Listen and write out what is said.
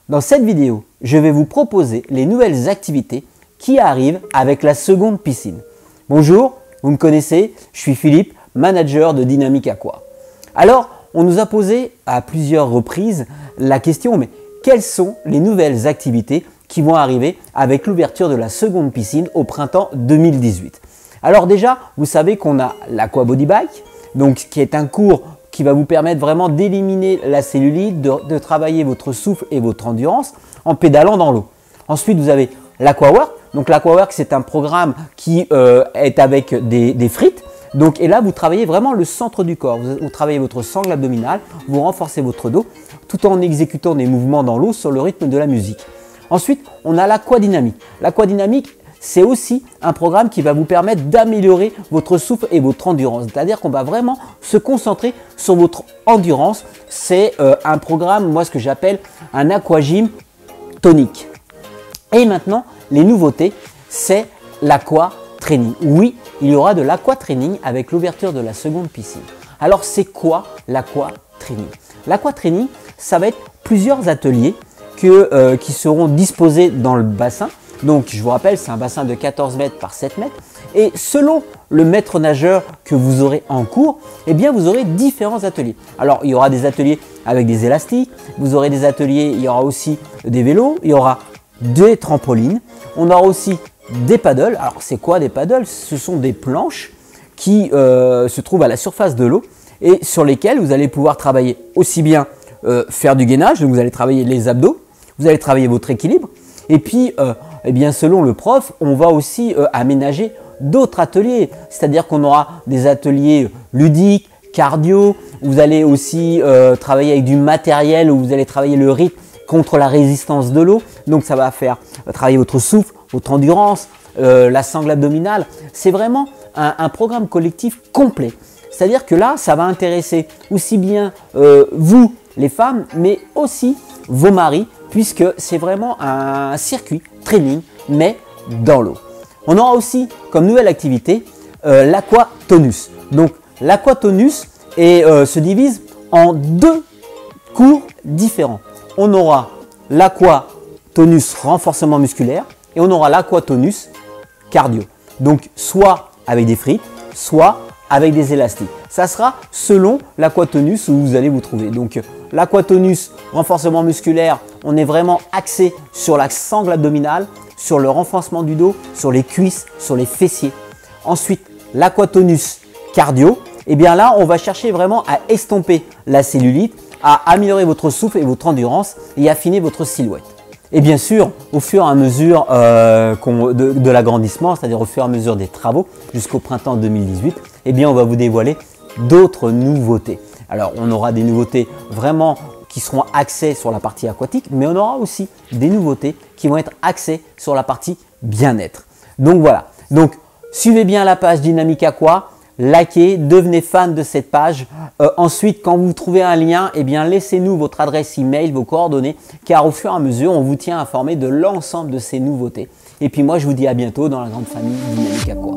Dans cette vidéo, je vais vous proposer les nouvelles activités qui arrivent avec la seconde piscine. Bonjour, vous me connaissez, je suis Philippe, manager de Dynamic Aqua. Alors, on nous a posé à plusieurs reprises la question, mais quelles sont les nouvelles activités qui vont arriver avec l'ouverture de la seconde piscine au printemps 2018? Alors déjà, vous savez qu'on a l'Aqua Body Bike, donc qui est un cours qui va vous permettre vraiment d'éliminer la cellulite, de travailler votre souffle et votre endurance en pédalant dans l'eau. Ensuite, vous avez l'AquaWork. Donc l'AquaWork, c'est un programme qui est avec des frites. Donc, et là, vous travaillez vraiment le centre du corps. Vous travaillez votre sangle abdominale, vous renforcez votre dos, tout en exécutant des mouvements dans l'eau sur le rythme de la musique. Ensuite, on a l'aquadynamique. L'aquadynamique, c'est aussi un programme qui va vous permettre d'améliorer votre souffle et votre endurance. C'est-à-dire qu'on va vraiment se concentrer sur votre endurance. C'est un programme, moi, ce que j'appelle un aquagym tonique. Et maintenant, les nouveautés, c'est l'aqua training. Oui, il y aura de l'aqua training avec l'ouverture de la seconde piscine. Alors, c'est quoi l'aqua training? L'aqua training, ça va être plusieurs ateliers qui seront disposés dans le bassin. Donc, je vous rappelle, c'est un bassin de 14 mètres par 7 mètres. Et selon le maître nageur que vous aurez en cours, eh bien, vous aurez différents ateliers. Alors, il y aura des ateliers avec des élastiques, vous aurez des ateliers, il y aura aussi des vélos, il y aura des trampolines, on aura aussi des paddles. Alors, c'est quoi des paddles? Ce sont des planches qui se trouvent à la surface de l'eau et sur lesquelles vous allez pouvoir travailler aussi bien faire du gainage, donc vous allez travailler les abdos, vous allez travailler votre équilibre. Et puis, eh bien, selon le prof, on va aussi aménager d'autres ateliers. C'est-à-dire qu'on aura des ateliers ludiques, cardio. Vous allez aussi travailler avec du matériel où vous allez travailler le rythme contre la résistance de l'eau. Donc, ça va faire travailler votre souffle, votre endurance, la sangle abdominale. C'est vraiment un programme collectif complet. C'est-à-dire que là, ça va intéresser aussi bien vous, les femmes, mais aussi vos maris, puisque c'est vraiment un circuit training, mais dans l'eau. On aura aussi comme nouvelle activité l'aquatonus. Donc l'aquatonus se divise en deux cours différents. On aura l'aquatonus renforcement musculaire et on aura l'aquatonus cardio. Donc soit avec des frites, soit avec des élastiques. Ça sera selon l'aquatonus où vous allez vous trouver. Donc l'aquatonus renforcement musculaire, on est vraiment axé sur la sangle abdominale, sur le renforcement du dos, sur les cuisses, sur les fessiers. Ensuite, l'aquatonus cardio, et bien là, on va chercher vraiment à estomper la cellulite, à améliorer votre souffle et votre endurance et affiner votre silhouette. Et bien sûr, au fur et à mesure de l'agrandissement, c'est-à-dire au fur et à mesure des travaux jusqu'au printemps 2018, eh bien, on va vous dévoiler d'autres nouveautés. Alors, on aura des nouveautés vraiment qui seront axées sur la partie aquatique, mais on aura aussi des nouveautés qui vont être axées sur la partie bien-être. Donc voilà, donc suivez bien la page Dynamic Aqua, likez, devenez fan de cette page. Ensuite, quand vous trouvez un lien, eh bien laissez-nous votre adresse email, vos coordonnées, car au fur et à mesure, on vous tient informé de l'ensemble de ces nouveautés. Et puis moi, je vous dis à bientôt dans la grande famille Dynamic Aqua.